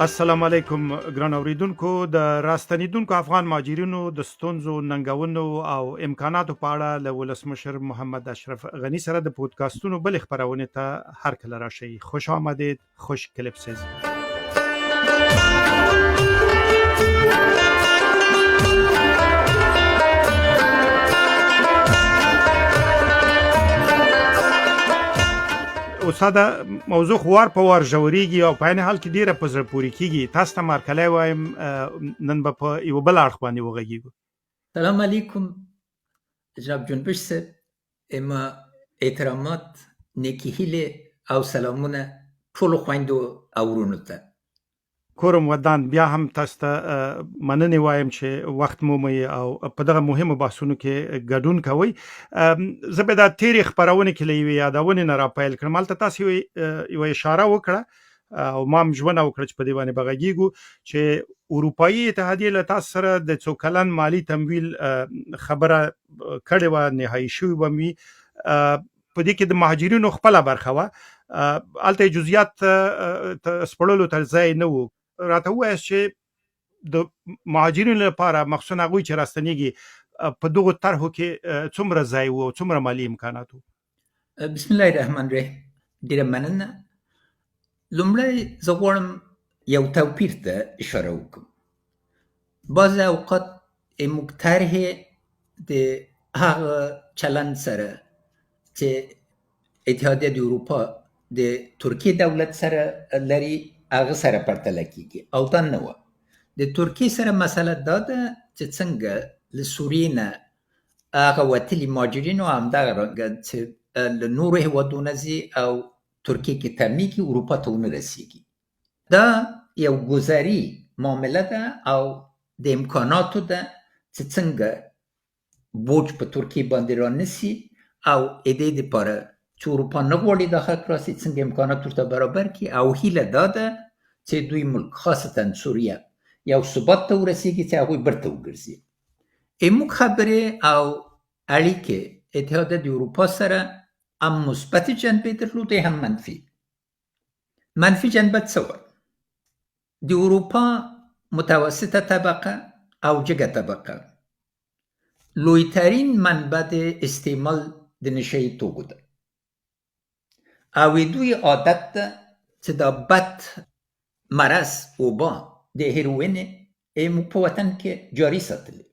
السلام علیکم ګران اوریدونکو د راستنیدونکو افغان مهاجرینو د ستونزو ننګونو او امکاناتو په اړه له ولسمشر محمد اشرف غنی سره د پودکاسټونو بل خبرونه ته هر کله راشي. خوش آمدید. خوش کلیپسز. استاد موضوع خوار په وار ژورېږي او په عین حال کې ډیره په زړه پورې کیږي. تاسو ته مرکلی وایم نن به په یو بل اړخ باندې وغږیږو. سلام علیکم جناب جنبش صاحب، اما احترامات، نیکی هیله او سلامونه ټولو خویندو او ورونو ته. کورم ودان بیا هم تاسو ته مننه وایم چې وخت مو مې او په دغه مهمو بحثونو کې ګډون کوي. زه به د تاریخ خبرونه کې لوي یادونه نه را پیل کړم. مالته تاسو یو اشاره وکړه او ما هم ژوند وکړ چې په دی باندې بغږیږو چې اروپאי اتحادیه له تاسو سره د څو کلن مالی تمویل خبره کړې و، نهایی شوی و می په دې کې د مهاجرینو خپل برخه و. الته جزئیات سپړلو تر ځای نه وو. راته وایي چې د مهاجرینو لپاره مخصوصا هغوی چې راستنیږي په دغو طرحو کې څومره ځای وو، څومره مالي امکانات وو؟ بسم الله الرحمن الرحیم. ډیره مننه. لومړی زه غواړم یو توپیر ته اشاره وکړم. بعض اوقات موږ طرح د هغه چلند سره چې اتحادیه د اروپا د ترکیه دولت سره لري هغه سره پرتله کیږي او دا نه و. د ترکیه سره مسله دا ده چې څنګه له سوریې نه هغه وتلي مهاجرین او همدغه چې له نورو هېوادونو ځي او ترکیه کې تمېږي، اروپا ته ونه رسېږي. دا یو ګذري معامله ده او د امکاناتو ده چې څنګه بوج په ترکیه باندې رانسي او دې دپاره چې اروپا نه غواړي دا خلک راسي څنګه امکانات ورته برابر کړي او هیله دا ده چې دوی ملک خاصتا سوریه یو ثبات ته ورسیږي چې هغوی برته وګرځي. موږ خبرې او اړیکې اتحادیه د اروپا سره هم مثبت جنبې درلودې هم منفي. منفي جنبه څه وه؟ د اروپا متوسطه طبقه او جګه طبقه لویترین منبع د استعمال د نشه یي توکو ده او دوی عادت ده چې دا بد مرض وبا د هیروین موږ په وطن کې جاري ساتلی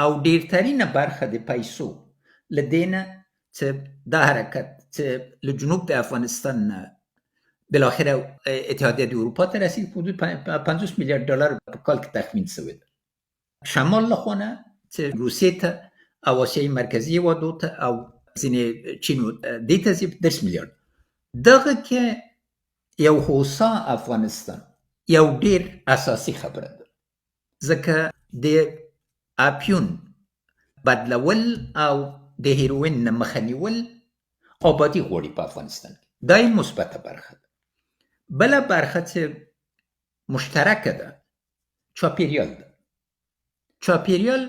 او ډیرترینه برخه د پیسو له دې نه چې دا حرکت چې له جنوب د افغانستان نه بالاخره اتحادیه د اروپا ته رسید په حدود 50 میلیارد دلار په کال کې تخمین شوی ده. شمال له خوا نه چې روسیې ته او اسیای مرکزي هېوادو ته او ځینې چین دې ته ځي 10 میلیارد. دغه کې یو هوسا افغانستان یو ډیر اساسي خبره ده، ځکه د اپیون بدلول او د هیروین نه مخه نیول آبادي غواړي په افغانستان کې. دا یې مثبته برخه ده. بله برخه چې مشترکه ده چاپیریال ده. چاپیریال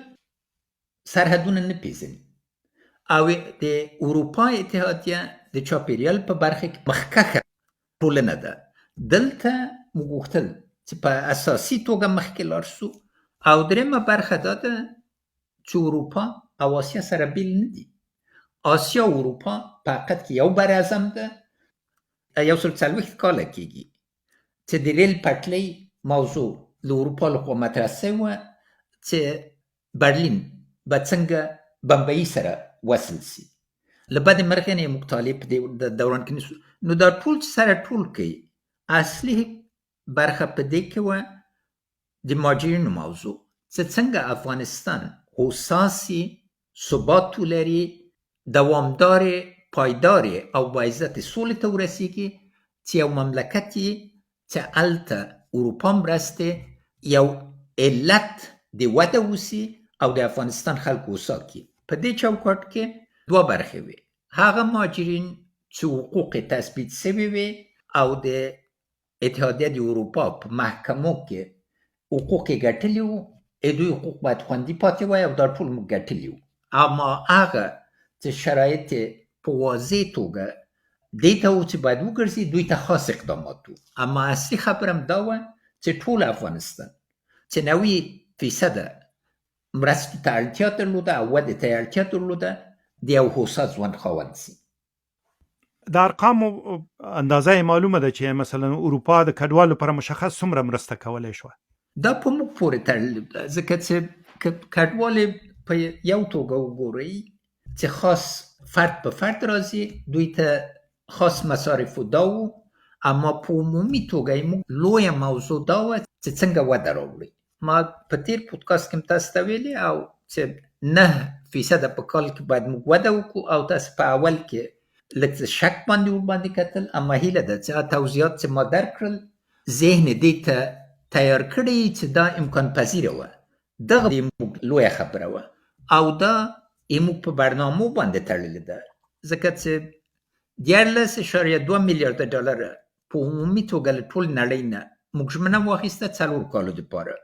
سرحدونه نه پیژني او د اروپا اتحادیه د چاپیریال په برخه کې مخکښه ټولنه ده. دلته موږ غوښتل چې په اساسي توګه مخکې لاړ شو او درېیمه برخه دا ده چې اروپا او آسیا سره بیل نه دي. آسیا او اروپا په حقیقت کې یو بر اعظم ده. 140 کاله کېږي چې د ریل پټلۍ موضوع له اروپا لخوا مطرح شوې وه چې برلین به څنګه بمبئی سره وصل شي. له بدې مرغې نه یې موږ طالب په دې دوران کې نیسو. نو دا ټول سره ټول کوي اصلي برخه په دې کې وه د مهاجرینو موضوع چې څنګه افغانستان هوسا سي، ثبات ولري، دوامدارې پایدارې او باعزت سولې ته ورسیږي چې یو مملکت چې هلته اروپا مرستې یو علت د وده وسي او د افغانستان خلک هوسا کړي. په دې چوکاټ کې دوه برخې وي. هغه مهاجرین چې حقوق تثبیت شوي وي او د اتحادیه د اروپا په محکمو کې حقوق یې ګټلي وو، دوی حقوق باید خوندي پاتې وای او دا ټول موږ ګټلي وو. اما هغه چې شرایط په واضح توګه دې ته و چې باید وګرځي، دوی ته خاص اقدامات وو. اما اصلي خبره هم دا وه چې ټول افغانستان چې 90% مرستو ته اړتیا درلوده او ودې ته اړتیا درلوده د یو هوسا ژوند خاوند سي. د ارقامو اندازه معلومه ده چې مثلا اروپا د کډوالو لپاره مشخص څومره مرسته کولای شو؟ دا په موږ پورې تړلې ده، ځکه چې کډوالې په یو توګه وګورئ چې خاص فرد په فرد راځي، دوی ته خاص مصارفو دا وو، اما په عمومي توګه موږ لویه موضوع دا وه چې څنګه وده راوړي. ما په تیر پودکاست کې تاسو ته ویلي او چې 9% په کال کې باید موږ وده وکړو، او تاسو په اول کې لږ شک باندې ورباندې کتل، اما هیله ده چې توضیحات چې ما درکړل ذهن دې ته تیار کړی چې دا امکان پذیره وه. دغه موږ لویه خبره وه او دا موږ په برنامو باندې تړلې ده، ځکه چې 14.2 میلیارده ډالر په عمومي توګه له ټول نړۍ نه موږ ژمنه واخیسته 4 کالو دپاره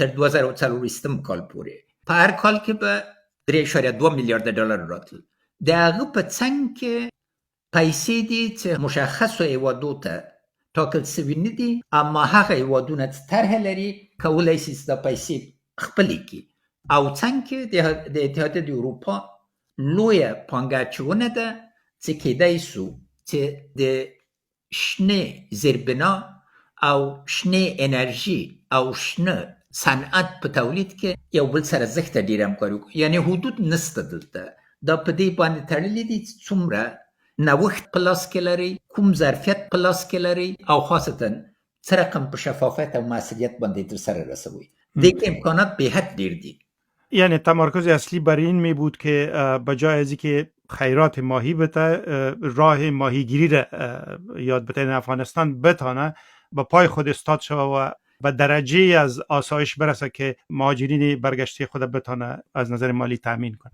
تر 2024 کال پورې. په هر کال کې به 3.2 میلیارده ډالر راتلل. د هغه په څنګ کې پیسې دي چې مشخصو هیوادو ته ټاکل سوي نه دي، اما هغه هیوادونه چې طرحه لري کولی شي چې دا پیسې خپلې کړي. او څنګ کې د اتحادیه د اروپا لویه پانګه اچونه ده چې کیدای سو چې د شنه زیربنا او شنه انرژي او شنه صنعت په تولید کې یو بل سره زښته ډیر همکاري وکړو. یعنی حدود نسته دلته، دا په دې باندې تړلې دي چې څومره نوښت په لاس کې لري، کوم ظرفیت په لاس کې لري، او خاصتا څه رقم په شفافیت او مسئولیت باندې تر سره رسوي. دیگه امکانات به حد دیر دي. یعنی تمرکز اصلی بر این می بود که بجای از اینکه خیرات ماهی بته راه ماهیگیری را یاد بته افغانستان بتانه به پای خود استاد شوه و به درجه از آسایش برسه که مهاجرین برگشته خود بتانه از نظر مالی تامین کنه.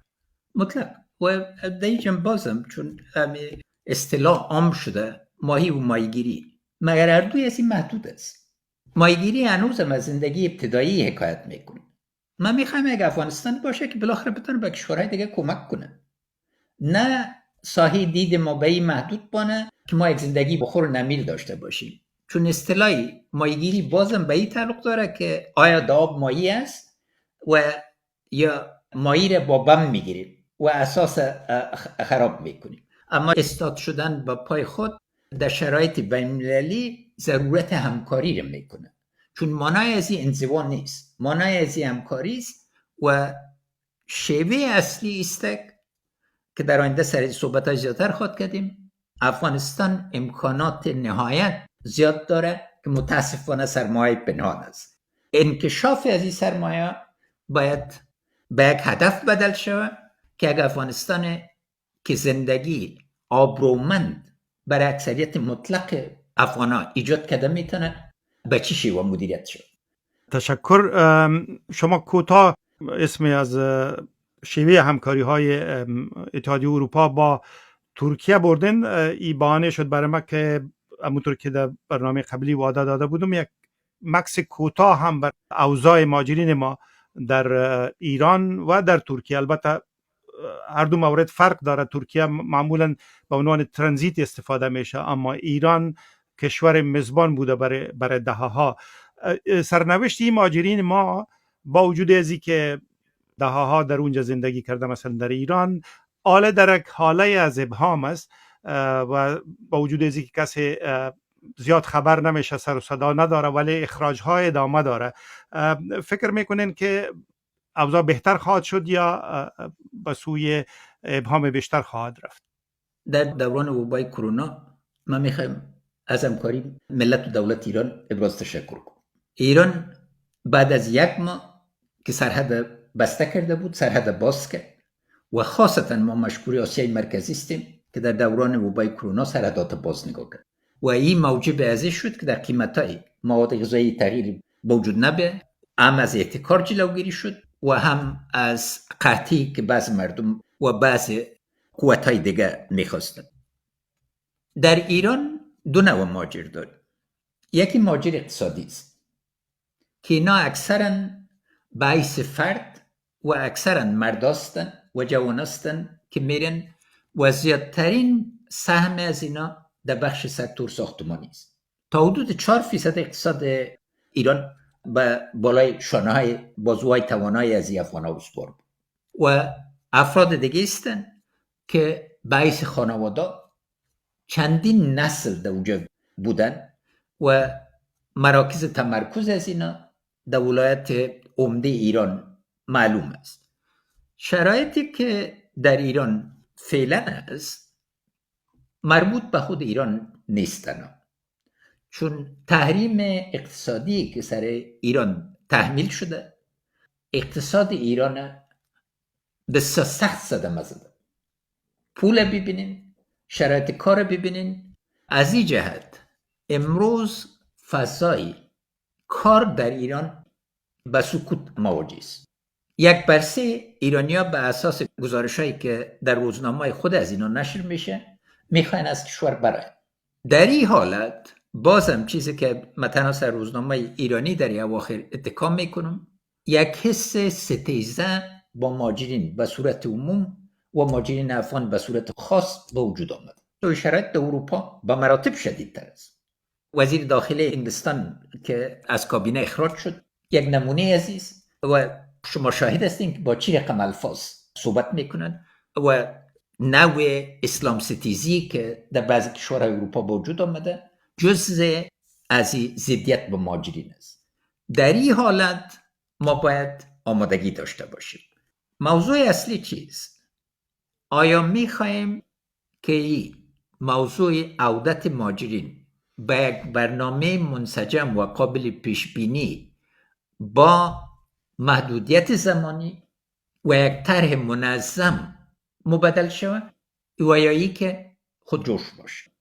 مطلق و دیجم بازم چون اصطلاح عام شده ماهی و ماهیگیری، مگر هر دوی از این محدود است. ماهیگیری هنوزم از زندگی ابتدایی حکایت میکنه. من میخوام اگه افغانستان باشه که بالاخره بتونه به کشورهای دیگه کمک کنه، نه ساحه دید ما به این محدود بانه که ما یک زندگی بخور و نمیر داشته باشیم. چون اصطلاحی ماهیگیری بازم به این تعلق داره که آیا دا آب ماهی است و یا ماهی را با بم میگیریم و اساس خراب میکنیم. اما استاد شدن با پای خود در شرایط بین‌المللی ضرورت همکاری را میکنه، چون مانای از این انزوا نیست، مانای از این همکاری است و شیوه اصلی است که در آینده سر صحبت‌های زیادتر خواهد کردیم. افغانستان امکانات نهایت زیاد داره که متاسفانه سرمایه پنهان است. انکشاف از این سرمایه باید به یک هدف بدل شود که اگر افغانستان که زندگی آبرومند برای اکثریت مطلق افغانان ایجاد کرده میتونه به چی شیوه مدیریت شد. تشکر. شما کوتاه اسمی از شیوه همکاری های اتحادیه اروپا با ترکیه بردن. این بهانه شد برای ما که همونطور که در برنامه قبلی وعده داده بودم یک مکس کوتاه هم بر اوضاع مهاجرین ما در ایران و در ترکیه. البته هر دو مورد فرق داره. ترکیه معمولا به عنوان ترانزیت استفاده میشه، اما ایران کشور میزبان بوده برای دهه‌ها. سرنوشت این مهاجرین ما با وجود از اینکه دهه‌ها در اونجا زندگی کرده، مثلا در ایران، حالا در یک حاله از ابهام است و با وجود از اینکه کسی زیاد خبر نمیشه، سر و صدا نداره، ولی اخراج‌های ادامه داره. فکر میکنین که اوضاع بهتر خواهد شد یا به سوی ابهام بیشتر خواهد رفت؟ در دوران وبای کرونا ما میخوایم از همکاری ملت و دولت ایران ابراز تشکر کنم. ایران بعد از یک ماه که سرحد بسته کرده بود، سرحد باز کرد و خاصتا ما مشکور آسیای مرکزی هستیم که در دوران وبای کرونا سرحدات باز نگاه کرد و این موجب ازش شد که در قیمت‌های مواد غذایی تغییر به وجود نبیاد، هم از احتکار جلوگیری شد و هم از قحطی که بعض مردم و بعض قوت‌های دیگه می‌خواستند. در ایران دو نوع مهاجر داریم. یکی مهاجر اقتصادی است که اینا اکثرا باعث فرد و اکثرا مرد هستن و جوان هستن که میرن و زیادترین سهم از اینا در بخش سکتور ساختمانی است. تا حدود 4% اقتصاد ایران به بالای شانه‌های بازوهای توانایی از افغان‌ها اسوار بود و افراد دیگه هستن که باعث خانواده چندین نسل در اونجا بودن و مراکز تمرکز از اینا در ولایت عمده ایران معلوم است. شرایطی که در ایران فعلا است مربوط به خود ایران نیستن، چون تحریم اقتصادی که سر ایران تحمیل شده اقتصاد ایران بسیار سخت صدمه زده. پول ببینین، شرایط کار ببینین. از این جهت امروز فضای کار در ایران به سکوت مواجه است. 1/3 ایرانیا به اساس گزارش‌هایی که در روزنامه‌های خود از اینا نشر میشه میخواین از کشور برن. در این حالت بازم چیزی که متناسب روزنامه ایرانی در این اواخر اتکا میکنم، یک حس ستیزه با مهاجرین به صورت عموم و مهاجرین افغان به صورت خاص به وجود آمد. تو شرایط در اروپا به مراتب شدیدتر است. وزیر داخلی انگلستان که از کابینه اخراج شد یک نمونه عزیز و شما شاهد هستین که با چی رقم الفاظ صحبت میکنن و نوع اسلام ستیزی که در بعضی کشورهای اروپا به وجود آمده جزء از ضدیت به مهاجرین است. در این حالت ما باید آمادگی داشته باشیم. موضوع اصلی چیست؟ آیا میخوایم که این موضوع عودت مهاجرین به یک برنامه منسجم و قابل پیش بینی با محدودیت زمانی و یک طرح منظم مبدل شود و یا ای که خودجوش باشه؟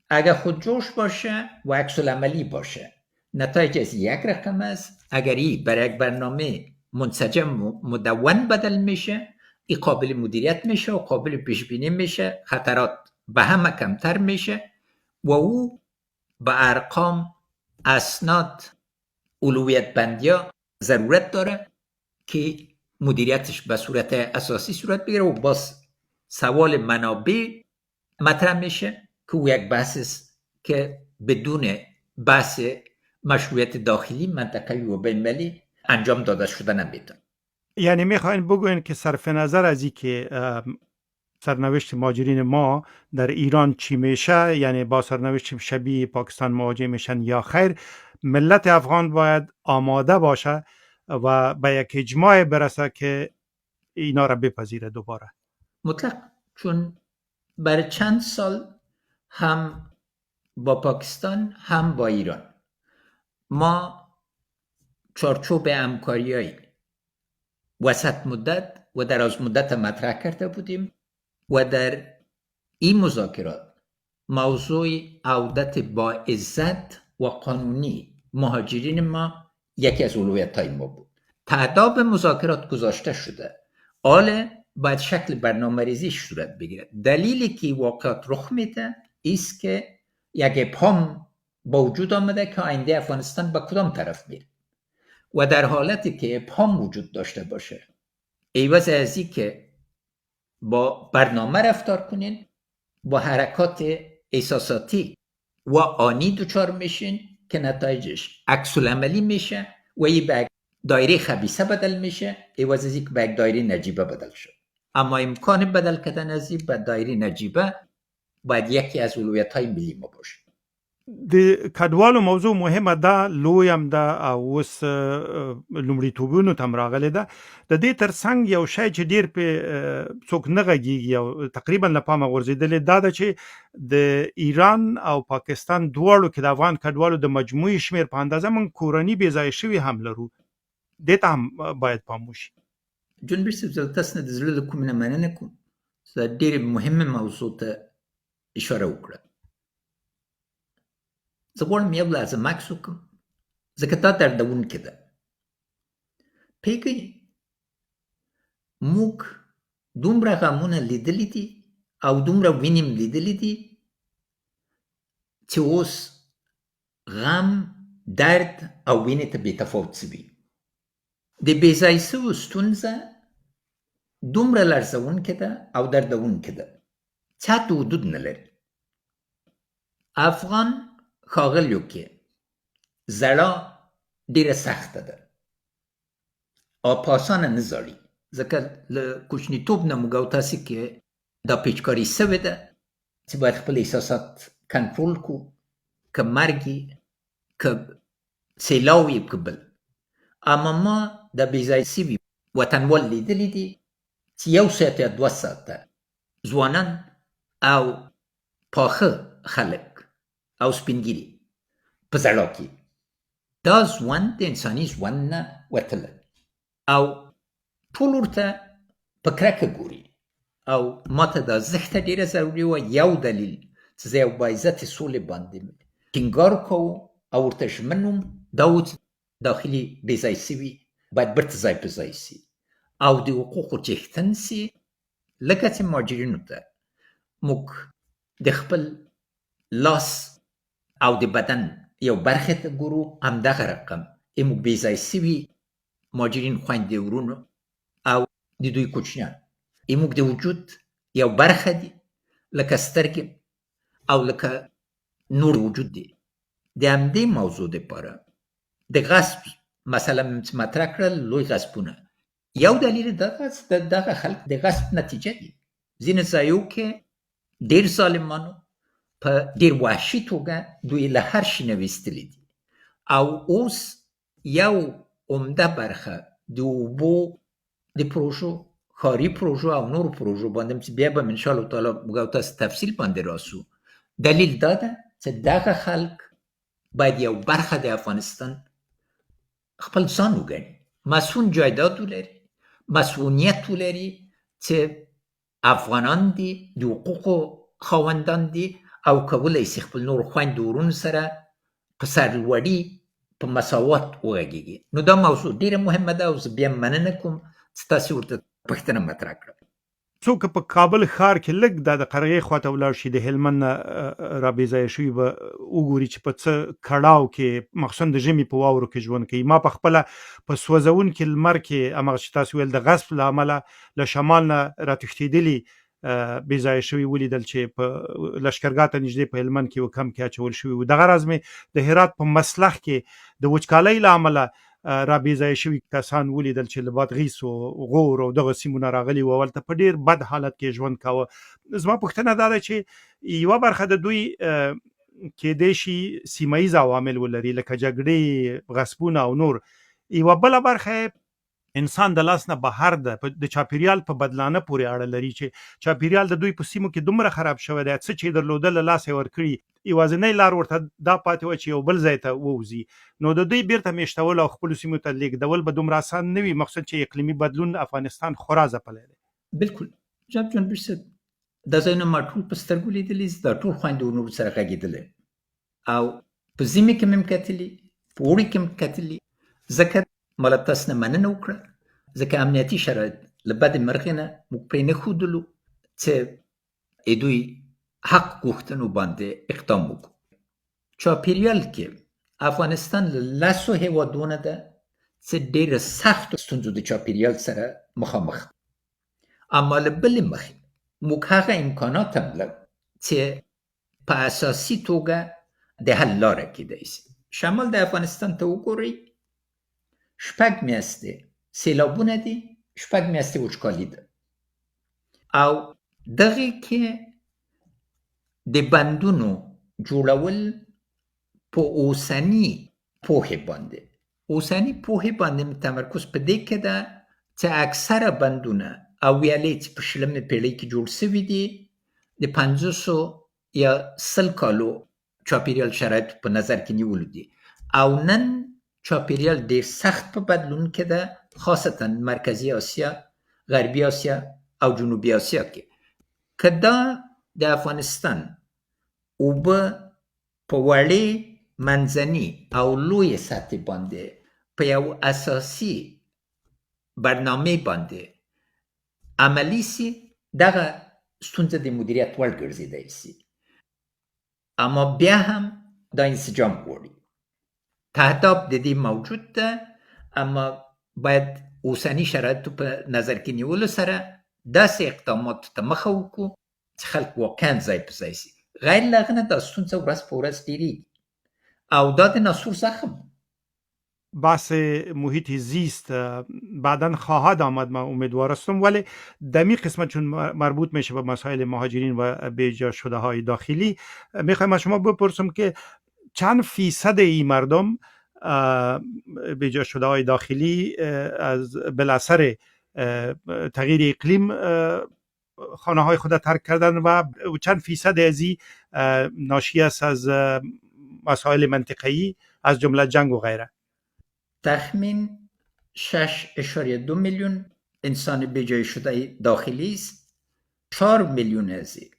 اگر خودجوش باشه و عکس العملی باشه نتایج از یک رقم است. اگر این برای یک برنامه منسجم مدون بدل میشه این قابل مدیریت میشه و قابل پیش بینی میشه، خطرات به همه کمتر میشه و او به ارقام، اسناد، اولویت بندیا ضرورت داره که مدیریتش به صورت اساسی صورت بگیره و باز سوال منابع مطرح میشه که او یک بحث است که بدون بحث مشروعیت داخلی منطقه‌ای و بین‌المللی انجام داده شده نمیتونه. یعنی میخواین بگوین که صرف نظر از این که سرنوشت مهاجرین ما در ایران چی میشه، یعنی با سرنوشت شبیه پاکستان مواجه میشن یا خیر، ملت افغان باید آماده باشه و به یک اجماع برسه که اینا را بپذیره دوباره. مطلق، چون برای چند سال هم با پاکستان هم با ایران ما چارچوب همکاری‌های وسط مدت و دراز مدت مطرح کرده بودیم و در این مذاکرات موضوع عودت با عزت و قانونی مهاجرین ما یکی از اولویت‌های ما بود. تعداد مذاکرات گذاشته شده، حالا باید شکل برنامه‌ریزی صورت بگیرد. دلیلی که واقعات رخ میده است که یک ابهام با وجود آمده که آینده افغانستان به کدام طرف میره و در حالتی که ابهام وجود داشته باشه عوض از این که با برنامه رفتار کنین با حرکات احساساتی و آنی دچار میشین که نتایجش عکس العملی میشه و این به دایره خبیثه بدل میشه عوض از اینکه به یک دایره نجیبه بدل شد. اما امکان بدل کردن از این به دایره نجیبه باید یکی از اولویت‌های ملی ما باشه. د کډوالو موضوع مهمه ده، لوی هم ده او اوس لومړیتوبونو ته هم راغلې ده. د دې ترڅنګ یو شی چې ډېر پې څوک نه غږېږي او تقریبا له پامه غورځېدلی دا ده چې د ایران او پاکستان دواړو کې د افغان کډوالو د مجموعي شمېر په اندازه موږ کورني بې ځایه شوي هم لرو. دې ته هم باید پام وشي. جون بیرسیب زه تاسو نه د زړه له کومې نه مننه کوم. زه ډېرې مهمه موضوع ته اشاره وکړه. زه غواړم یو لازم عکس وکړم ځکه دا دردونکې ده. پوهېږئ موږ دومره غمونه لیدلي دي او دومره وینې م لیدلي دي چې اوس غم، درد او وینې ته بې تفاوت شوي. د بې ځایه شویو ستونزه دومره لرزونکې ده او دردونکې ده چې حتی حدود نه لري. افغان ښاغلیو کې زړه ډیره سخته ده او په اسانه نه زړي، ځکه له کوچنیتوب نه موږ او تاسې کې دا پیچکاري سوې ده چې باید خپل احساسات کنټرول کړو، که مرګ وي که سیلاو وي که بل. اما ما د بېځایه سوي وطنوال لیدلي دي چې 1 ساعت یا 2 ساعته ځوانان او پاخه خلک او سپینګیري په زړه کې دا ژوند د انساني ژوند نه وتلی او ټول ورته په کرکه ګوري. او ماته دا زښته ډېره ضروري وه. یو دلیل چې زه یو باعزتې سولې باندې ټینګار کوو او ورته ژمن وم دا و چې داخلي بېځای سوي باید بیرته ځای په ځای سي او د حقوقو څښتن سي، لکه چې مهاجرینو ته موږ د خپل لاس او د بدن یو برخې ته ګورو، همدغه رقم موږ بېځای سوي مهاجرین خویندې ورونو او د دوی کوچنیان موږ د وجود یو برخه دي، لکه سترګې او لکه نور وجود دی. د همدې موضوع دپاره د غصب مسله چې مطرح کړل، لوی غصبونه، یو دلیل دغه چې دغه خلک د غصب نتیجه دي. ځینې ځایو کې ډېر ظالمانو په ډېر وحشي توګه دوی له هر شي نه ویستلي دي او اوس یو عمده برخه د اوبو د پروژو، ښاري پروژو او نورو پروژو باندې چې بیا به انشاءالله تعالی موږ او تاسو تفصیل باندې راسو. دلیل دا ده چې دغه خلک باید یو برخه د افغانستان خپل ځان وګڼي، مسئول جایداد ولري، مسئولیت ولري چې افغانان دي، د حقوقو خاوندان دي او کولی شي خپل نور خویندو ورونو سره په سرلوړي په مساوات وغږېږي. نو دا موضوع ډېره مهمه ده او زه بیا مننه کوم چې تاسې ورته پوښتنه مطرح کړه. څوک په کابل ښار کې لږ د قرغې خواته ولاړ شي، د هلمند نه را بېځایه شوي به وګوري چې په څه کړاو کې مخصوصا د ژمي په واورو کې ژوند کوي. ما په خپله په سوځونکي لمر کې هماغه چې تاسو ویل د غصب له امله له شمال نه راتښتېدلي بېځایه شوي ولیدل چې په لښکرګاه ته نږدې په هلمند کې کم کې اچول شوي وو. دغه راز مې د هرات په مسلخ کې د وچکالۍ له امله را بېځایه شوي کسان ولیدل چې له بادغیس او غور او دغه سیمو نه راغلي وو، هلته په ډېر بد حالت کې ژوند کاوه. زما پوښتنه دا ده چې یوه برخه د دوی کېدی شي سیمه ییز عوامل ولري لکه جګړې، غصبونه او نور، یوه بله برخه انسان د لاس نه بهر ده، د چاپیریال په بدلانه پورې اړه لري چې چاپیریال د دوی په سیمو کې دومره خراب شوی دی، څه چې درلودل له لاسه یې ورکړي، یوازینۍ لار ورته دا پاتې وه چې یو بل ځای ته ووځي. نو د دوی بیرته میشتول او خپلو سیمو ته لیږدول به دومره اسان نه وي، مخصوصا چې اقلیمي بدلون افغانستان خورا ځپلی دی. بلکل جناب جانبیر صاحب، دا ځایونه ما ټول په سترګو لیدلي، دا ټول خویندو ورونو سره غږېدلی او په ژمي کې مې هم کتلي، په اوړي کې هم کتلي. ځکه ما له تاسو نه مننه وکړه، ځکه امنیتي شرایط له بدې مرغې نه موږ پرې نه ښودلو چې دوی حق غوښتنو باندې اقدام وکړو. چاپیریال کې افغانستان له 10 هېوادونه ده چې ډېره سختو ستونزو د چاپیریال سره مخامخ، اما له بلې مخې موږ هغه امکانات هم لرو چې په اساسي توګه د حل لاره کیدای شي. شمال د افغانستان ته وګورئ، 6 میاشتې سیلابونه دي، 6 میاشتې وچکالي ده او دغې کې د بندونو جوړول په اوسني پوهې باندې تمرکز په دې کې ده چې اکثره بندونه او ویالې چې په 20مې پېړۍ کې جوړ شوي دي د 500 یا 100 کالو چاپیریال شرایط په نظر کې نیولو دي او نن چاپیریال ډېر سخت په بدلون کې ده، خاصتا مرکزي آسیا، غربي آسیا او جنوبي آسیا کې. که دا د افغانستان اوبه په وړې، منځني او لویې سطحې باندې په یو اساسي برنامې باندې عملي سي، دغه ستونزه د مدیریت وړ ګرځېدی سي. اما بیا هم دا انسجام غواړي. تهداب د دې موجود ده، اما باید اوسني شرایطو په نظر کې نیولو سره داسې اقداماتو ته مخه وکړو چې خلک واقعا ځای په ځای سي. غیر له هغه نه دا ستونزه ورځ په ورځ ډېرېږي او دا د ناسور زخم بحث محیط زیست بعداً خواهد آمد، من امیدوار هستم، ولی دمی قسمت چون مربوط میشه به مسائل مهاجرین و بیجا شده های داخلی، میخوایم از شما بپرسم که چند فیصد این مردم بیجا شده های داخلی از بالاثر تغییر اقلیم خانه های خود ترک کردن و چند فیصد از این ناشی است از مسائل منطقه‌ای از جمله جنگ و غیره؟ تخمین 6.2 میلیون انسان بیجای شده داخلی است. 4 میلیون از این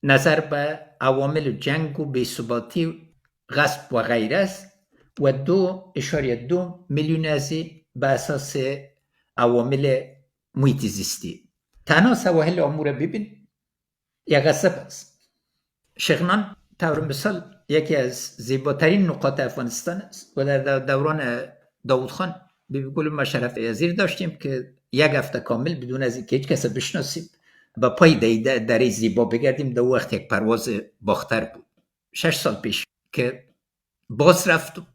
نظر به عوامل جنگ و بی‌ثباتی، غصب و غیره است و 2.2 میلیون از این به اساس عوامل محیط زیستی. تنها سواحل آمو را ببین، یک غصب است. شغنان طور مثال یکی از زیباترین نقاط افغانستان است و در دوران داود خان بیبی گل ما شرف عزیر داشتیم که یک هفته کامل بدون از اینکه هیچ کس بشناسیم با پای دره زیبا بگردیم. در وقت یک پرواز باختر بود 6 سال پیش که باز رفتم،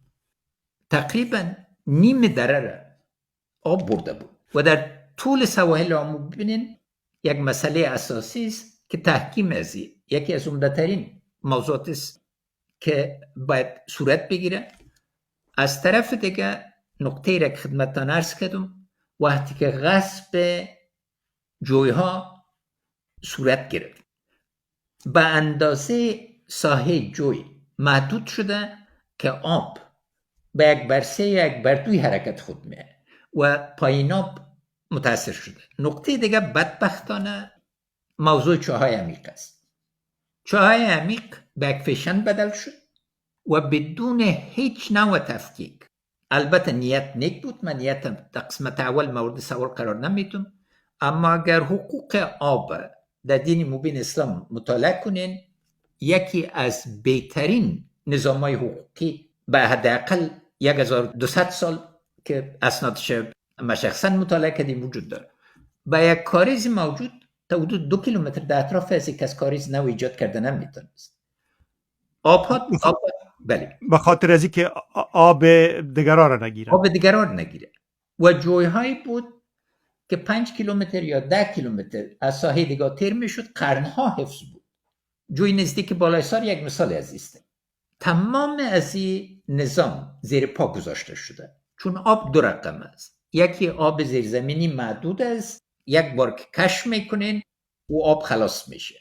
تقریبا نیم دره را آب برده بود و در طول سواحل آمو ببینین یک مسئله اساسی است که تحکیم از یکی از عمده‌ترین موضوعات است که باید صورت بگیره. از طرف دیگه نقطه را که خدمتتان عرض کردم، وقتی که غصب جویها صورت گرفت به اندازه ساحه جوی محدود شده که آب به یک برسه یا یک بردوی حرکت خود میه و پایین آب متاثر شده. نقطه دیگه بدبختانه موضوع چاهای عمیق است. چاهای عمیق به یک فیشن بدل شد و بدون هیچ نوع تفکیک. البته نیت نیک بود، من نیت در قسمت اول مورد سوال قرار نمیتون، اما اگر حقوق آب در دین مبین اسلام مطالعه کنین، یکی از بهترین نظام‌های حقوقی به حداقل 1200 سال که اسنادش ما شخصا مطالعه کردیم وجود داره. با یک کاریز موجود تا حدود 2 کیلومتر در اطراف از یک از کاریز نو ایجاد کرده نمیتونست. آب بله، به خاطر از اینکه آب دیگران را نگیره، آب دیگران نگیره و جوی‌هایی بود که 5 کیلومتر یا 10 کیلومتر از ساحه دیگه تیر میشد، قرنها حفظ بود. جوی نزدیک بالای سار یک مثال از است. تمام از این نظام زیر پا گذاشته شده، چون آب دو رقم است. یکی آب زیرزمینی محدود است، یک بار که کشف میکنین و آب خلاص میشه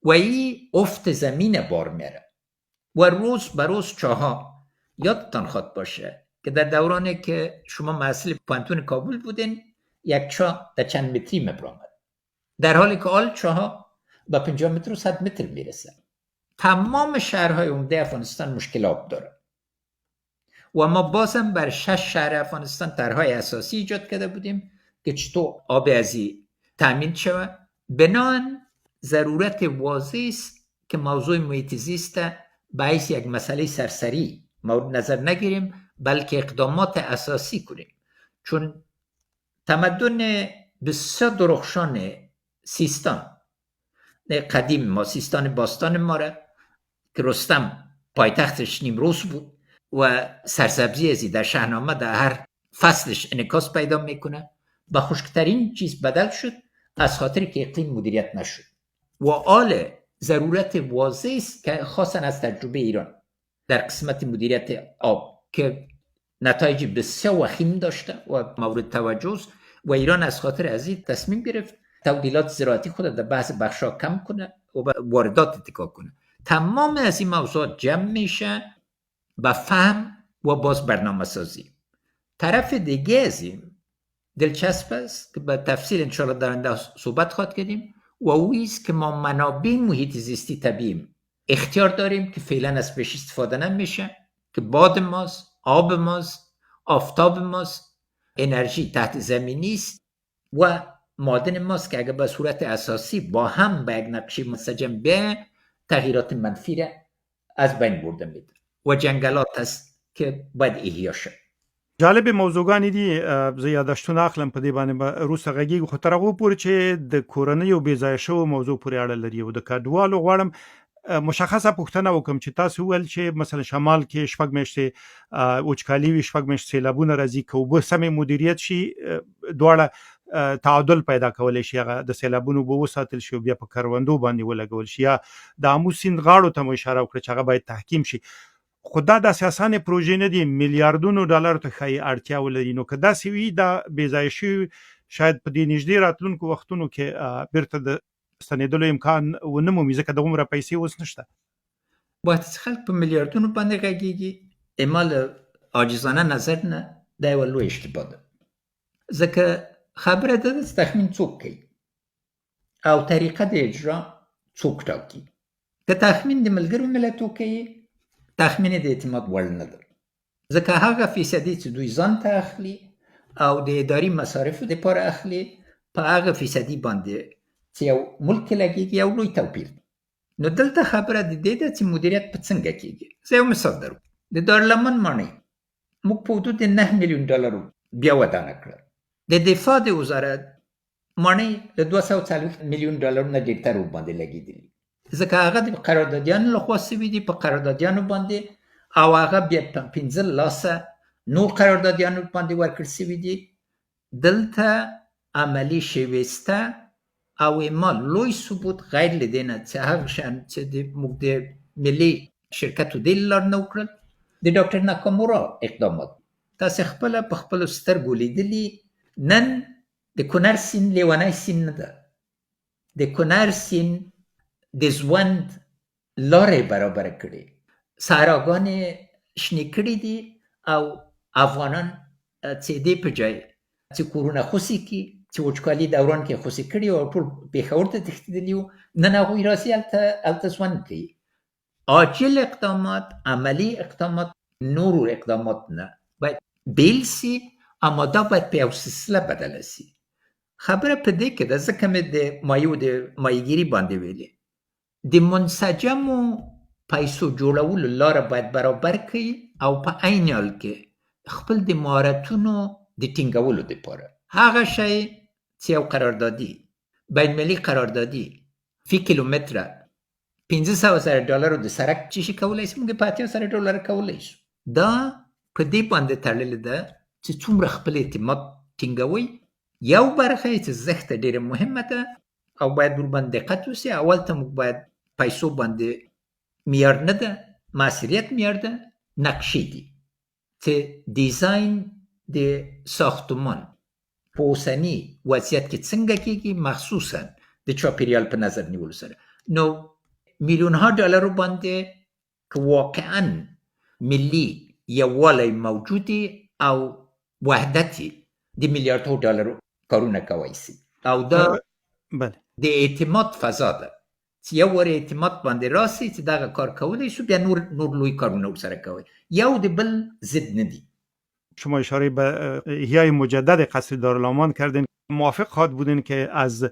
و این افت زمین بار میره و روز به روز چاها. یادتان خواهد باشه که در دورانی که شما مسئول پانتون کابل بودین، یک چاه در چند متری میبرامد، در حالی که آل چاها با 50 متر و 100 متر میرسه. تمام شهرهای عمده افغانستان مشکل آب داره و ما بازم بر 6 شهر افغانستان طرحهای اساسی ایجاد کرده بودیم که چطور آب ازی تامین شود. بنابراین ضرورت واضح است که موضوع محیط زیست باعث یک مسئله سرسری مورد نظر نگیریم، بلکه اقدامات اساسی کنیم، چون تمدن بسیار درخشان سیستان قدیم ما، سیستان باستان ما را که رستم پایتختش نیمروز بود و سرسبزی ازی در شاهنامه در هر فصلش انعکاس پیدا میکنه، با خشکترین چیز بدل شد از خاطر که اقلیم مدیریت نشد و آل ضرورت واضح است که خاصا از تجربه ایران در قسمت مدیریت آب که نتایج بسیار وخیم داشته و مورد توجه است و ایران از خاطر از این تصمیم گرفت تولیدات زراعتی خود در بعض بخشا کم کنه و واردات اتکا کنه. تمام از این موضوعات جمع میشه با فهم و باز برنامه سازی. طرف دیگه از این دلچسب است که به تفصیل انشاءالله در آینده صحبت خواهد کردیم و اویست که ما منابع محیط زیستی طبیعی اختیار داریم که فعلا از بهش استفاده نمیشه، که باد ماست، آب ماست، آفتاب ماست، انرژی تحت زمینی است و معادن ماست که اگر به صورت اساسی با هم به یک نقشه منسجم به تغییرات منفی را از بین برده میده و جنگلات است که باید احیا شد. جالب موضوعګانې دي. زه یادښتونه اخلم په دې باندې به وروسته غږیږو، خو تر هغو پورې چې د کورنۍ او بې ځایه شوو موضوع پورې اړه لري او د کډوالو غواړم مشخصه پوښتنه وکم چې تاسو ول چې مثلا شمال کې شپږ میاشتې وچکالي وي، شپږ میاشتې سیلابونه راځي، که اوبه سمې مدیریت شي دواړه تعادل پیدا کولی شي، هغه د سیلابونو اوبه وساتل شي او بیا په کروندو باندې ولګول شي، یا د آمو سیند غاړو ته مو اشاره وکړه چې هغه باید تحکیم شي. خو دا داسې اسانه پروژې نه دي، میلیارډونو ډالر ته ښایي اړتیا ولري. نو که داسې وي دا بې ځایه شوي شاید په دې نږدې راتلونکو وختونو کې بیرته د ستنېدلو امکان ونه مومي، ځکه دومره پیسې اوس نشته. باید خلک په میلیارډونو باندې غږیږي، اعمال عاجزانه نظر نه دا یوه لوی اشتباه ده. ځکه خبره ده چې تخمین څوک کوي او طریقه د اجرا څوک ټاکي. که تخمین د ملګرو ملتونو کوي، تخمین د اعتماد وړ نه ده، ځکه هغه فیصدي چې دوی ځان ته اخلي او د اداري مصارفو دپاره اخلي، په هغه فیصدي باندې چې یو ملک کې لګیږي یو لوی توپیر دی. نو دلته خبره د دې ده چې مدیریت په څنګه کیږي. زه یو مثال درو، د دارالمن ماڼۍ موږ په حدود 9 میلیون ډالرو بیا ودانه کړه. د دفاع د وزارت ماڼۍ د 240 میلیون ډالرو نه ډېرتر باندې لګېدلي، ځکه هغه د قراردادیانو لخوا سوي دي، په قراردادیانو باندې، او هغه بیا 15 لاسه نور قراردادیانو باندې ورکړل سوي دي. دلته عملي شویسته او اعمال لوی ثبوت غیر لدینه چې هغه شان چې موږ د ملي شرکتو د لار نه وکړل. د ډاکټر ناکامورا اقدامات تاسو خپل په خپل سترګو لیدلی. نن د کونړ سیند لیونی سیند نه ده، د کونړ سیند د ژوند لارې برابر کړي، صحراګانې شنې کړي دي، او افغانان چې دې په ځای چې کورونه خوسي کی، چې وچکالي دوران کې خوسي کړي او ټول پېښور ته تښتېدلي وو، نن هغوی راسي هلته ژوند کوي. عاجل اقدامات، عملي اقدامات، نورو اقدامات نه باید بیل سي، اما دا باید په یو سلسله بدله سي. خبره په دې کې ده، ځکه مې د مایو د مایګیري باندې ویلې، د منسجمو پیسو جوړولو لاره باید برابر کړي او په عین حال کې خپل د مهارتونو د ټینګولو دپاره هغه شی چې یو قراردادي بین المللي قراردادي فی کیلومتره 500,000 ډالرو د سرک چې شي کولی شي، موږ په 80,000 ډالر کولی شو. دا په دې باندې تړلې ده چې څومره خپل اعتماد ټینګوي. یو برخه یې چې زښته ډېره مهمه ده او باید ورباندې دقت وسي. اول ته موږ باید پیسو باندې معیار نه ده، مؤثریت معیار ده، نقشې دي چې ډیزاین د ساختمان په اوسني وضعیت کې څنګه کېږي، مخصوصا د چاپیریال په نظر نیولو سره. نو میلیونها ډالرو باندې که واقعا ملي یووالی موجودي او وحدتي د میلیاردو ډالرو کارونه کولی شي، او دا د اعتماد فضا ده چې یو ور اعتماد باندې راسي چې دغه کار کولی شو، بیا نور لوی کارونه ورسره کوي، یو د بل ضد نه دي. شما اشاره به احیای مجدد قصر دارالمان کردین. موافق خواهد بودین که از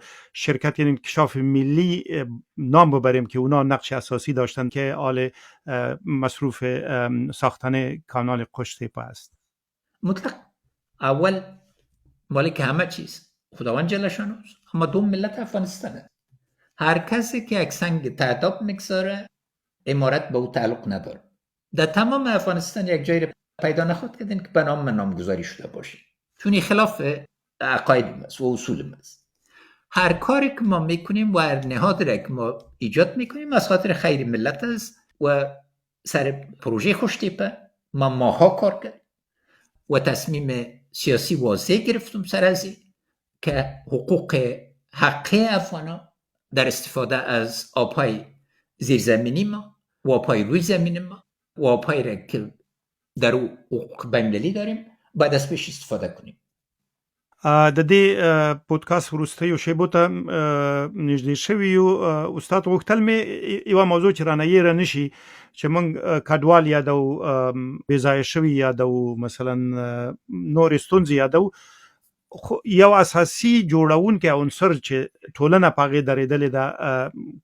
شرکت انکشاف ملی نام ببریم که اونا نقش اساسی داشتن که آل مصروف ساختن کانال قشتیپه است؟ مطلق. اول مالک همه چیز خداوند جل شانه، اما دوم ملت افغانستانه. هر کسی که یک سنگ تعداب میگذاره امارت به او تعلق نداره. در تمام افغانستان یک جایی پیدا نخواهد کردین که به نام من نامگذاری شده باشه، چون خلاف عقاید ماست و اصول ماست. هر کاری که ما میکنیم و هر نهادی را که ما ایجاد میکنیم از خاطر خیر ملت است و سر پروژه قشتیپه ما ماها کار کرد و تصمیم سیاسی واضح گرفتم سر از این که حقوق حقی افغانا در استفاده از آبهای زیرزمینی ما و آبهای روی زمین ما و آبهای را که در او حقوق بین‌المللی داریم باید از پیش استفاده کنیم. د دې پودکاسټ وروستیو شیبو ته نږدې شوي یو. استاد غوښتل مې یوه موضوع چې رانه یېره نشي چې موږ کډوال یادو، بېځایه شوي یادو، مثلا نورې ستونزې یادو، خو یو اساسي جوړونکی عنصر چې ټولنه په هغې درېدلې ده،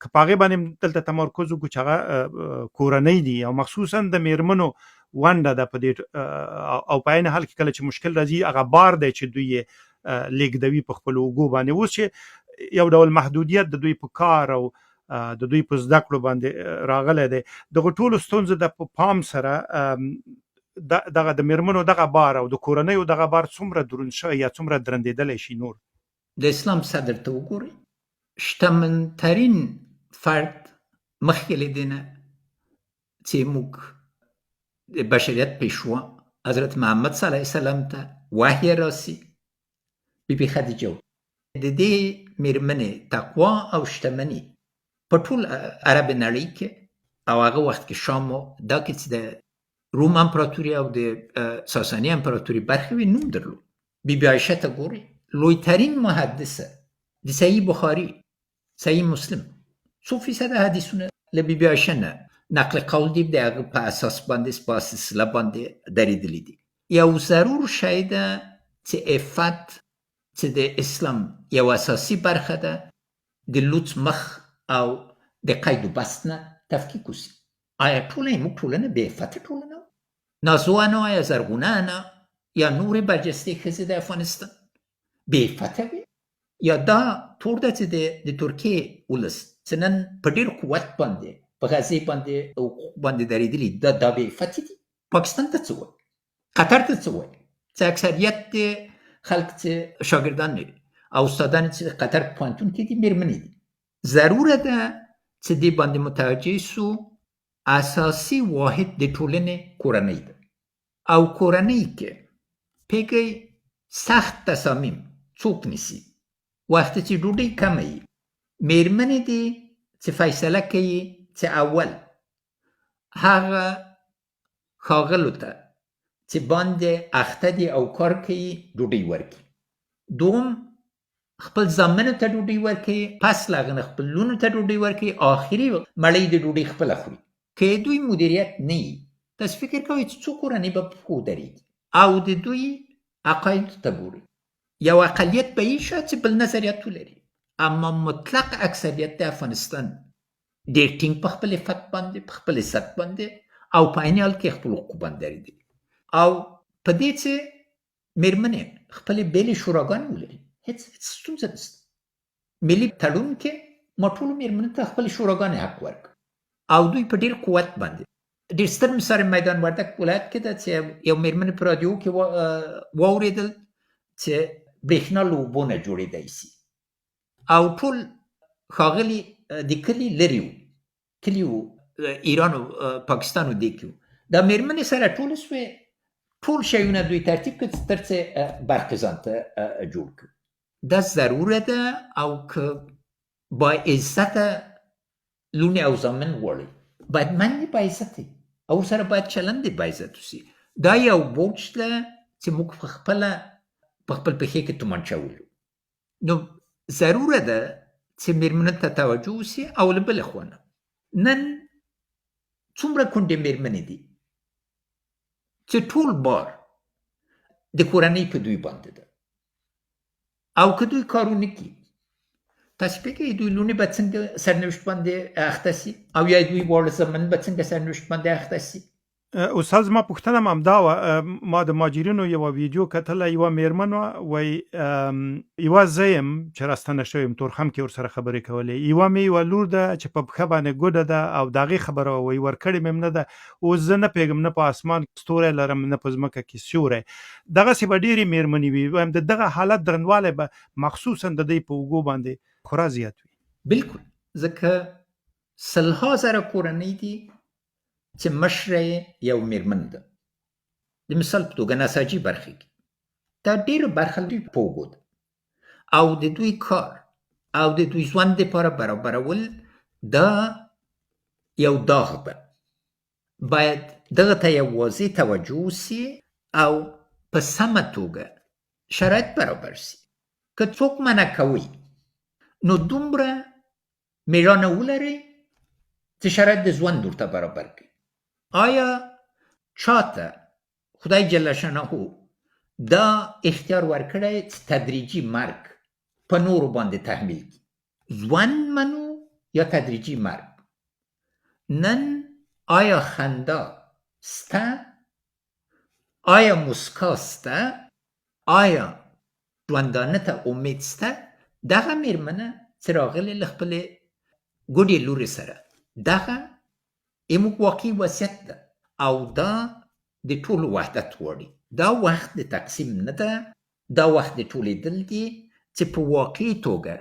که په هغې باندې دلته تمرکز وکړو چې هغه کورنۍ دي او مخصوصا د میرمنو ونډه ده په دې، او په عین حال کې کله چې مشکل راځي هغه بار دی چې دوی لیږدوي په خپلو اوږو باندې. اوس چې یو ډول محدودیت د دوی په کار او د دوی په زده کړو باندې راغلی دی. دغه ټولو ستونزو د په پام سره دغه د میرمنو دغه بار او د کورنیو دغه بار څومره دروند شوی یا څومره درندېدلی شي نور؟ د اسلام صدر ته وګورئ، شتمنترین فرد مخکې له دې نه چې موږ د بشریت پیشوا حضرت محمد صلی الله علیه وسلم ته وحی راسي، بیبي خدیجه د دې میرمنې تقوا او شتمني په ټول عرب نړۍ کې او هغه وخت کې شام دا کې چې د روم امپراتوري او د ساساني امپراتوري برخې وي نوم درلود. بیبي عایشه ته ګورئ، لویترین محدثه د صحیح بخاري، صحیح مسلم، 100% حدیثونه له بیبي عایشه نه نقل قول دی، د هغه په اساس باندې په سلسله باندې درېدلی دي. یو ضرور شی ده چې عفت چې د اسلام یو اساسي برخه ده د لوڅ مخ او د قید و بست نه تفکیک وسي. آیا ټوله موږ ټولنه بې عفته ټولنه، نازوانه یا زرغونه یا نور برجسته ښځې د افغانستان بې عفته وي؟ یا دا تور ده چې د ترکیې ولس چې نن په ډېر قوت باندې په غزې باندې حقوق باندې درېدلي دا بې عفتې دي؟ پاکستان ته څه وایي؟ قطر ته څه وایي؟ چې اکثریت د خلک چې شاګردان لري او استادان چې قطر په پوهنتون کې دي میرمنې دي. ضروره ده چې دې باندې متوجه سو اساسي واحد د ټولنې کورنۍ ده او کورنۍ کې پکې سخت تصامیم څوک نیسي. وخت چې ډوډۍ کمه وي میرمنې دي چې فیصله کوي چې اول هغه ښاغلو ته چې باندې اخته دي او کار کوي ډوډۍ ورکړي، دوم خپل زامنو ته ډوډۍ ورکوي، پس له هغه نه خپل لوڼو ته ډوډۍ ورکوي، آخري مړۍ د ډوډۍ خپله خوري. که دوی مدیریت نه وي، تاسو فکر کوئ چې څو کورنۍ به په پښو درېږي؟ او د دوی عقایدو ته ګورئ، یو اقلیت به یې شاید چې بل نظریات ولري، اما مطلق اکثریت د افغانستان ډېر ټینګ په خپل عفت باندې، په خپل عزت باندې او په عین حال کې خپل حقوق باندې درېدلي. او په دې چې میرمنې خپلې بېلې شوراګانې ولري، هېڅ ستونزه نشته. ملي تړون کې ما ټولو میرمنو ته خپلې شوراګانې حق ورکړ او دوی په ډېر قوت باندې. ډېر ستر مثال میدان وردک ولایت کې ده چې یو میرمنې په رادیو کې واورېدل چې برېښنا له اوبو نه جوړېدی سي او ټول ښاغلي د کلي لرې وو، کلي وو ایران او پاکستان و دې کې وو. دا میرمنې سره ټولې سوې، ټول شیونه دوی ترتیب کړ تر څه برق ځان ته جوړ کړ. دا ضروره ده او که با عزته لوڼې او زامن غواړئ باید مندې با عزته او ورسره باید چلند یې با عزت وسي. دا یو بوج ده چې موږ په خپله په خپل پښې کې تومانچه ولرو. نو ضروره ده چې میرمنو ته توجه وسي. او له بلې خوا نه نن څومره کونډې میرمنې دي چې ټول بار د کورنۍ په دوی باندې ده او که دوی کارونه کوي، تاسو فکر دوی لوڼې به څنګه سرنوشت باندې اخته سي او یا دوی واړه زامن به څنګه سرنوشت باندې اخته سي؟ استاد زما پوښتنه هم همدا وه. ما د مهاجرینو یوه ویډیو کتله، یوه میرمن وه وایي یوه زه یم چې راستنه شوی یم، تورخم کې ورسره خبرې کولې، یوه مې یوه لور ده چې په پښه باندې ګوډه ده او د هغې خبره وایي ورکړې مې هم نه ده، اوس زه نه پوهېږم نه په اسمان ستوری لرم نه په ځمکه کې سیوری. دغسې به ډېرې میرمنې وي، وایم د دغه حالت درنوالی به مخصوصا د دوی په اوږو باندې خورا زیات وي. بالکل، ځکه سلها زره کورنۍ دي چې مشره یو میرمن ده. د مثال په توګه نساجي برخې کې دا ډېره برخه دوی په اوږو ده او د دوی کار او د دوی ژوند دپاره برابرول دا یو داغ ده. باید دغه ته یو واضح توجه وسي او په سمه توګه شرایط برابر سي. که څوک منع کوي نو دومره میړانه ولرئ چې شرایط د ژوند ورته برابر کړي. آیا چاته خدای جل شانه دا اختیار ورکړی چې تدریجي مرګ په نورو باندې تحمیل کړي؟ ژوند منو یا تدریجي مرګ؟ نن آیا خندا سته؟ آیا مسکا سته؟ آیا ژوندانه ته امید سته؟ دغه میرمنه چې راغلې له خپلې ګوډې لورې سره دغه زموږ واقعي وضعیت ده او دا د ټولو وحدت غواړي. دا وخت د تقسیم نه ده، دا وخت د ټولېدل دي چې په واقعي توګه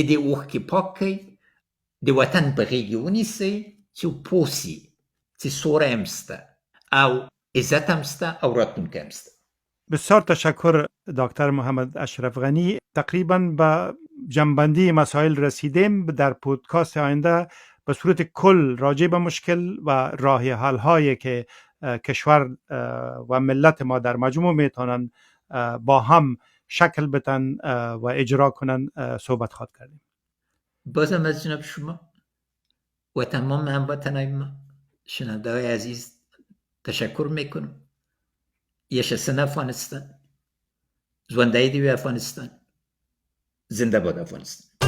د اوښکې پاک کړئ، د وطن په غېږ یې ونیسئ چې پوه سي چې سوری هم شته او عزت هم شته او راتلونکی هم شته. بسیار تشکر دکتر محمد اشرف غنی. تقریبا به جنبندی مسائل رسیدیم. در پودکاست آینده به صورت کل راجع به مشکل و راه حل هایی که کشور و ملت ما در مجموع میتونن با هم شکل بدن و اجرا کنن صحبت خواهد کردیم. بازم از جناب شما و تمام هموطنای ما، شنونده‌های عزیز تشکر میکنم. yaşasın Afganistan. ژوندی دی افغانستان. زنده باد افغانستان.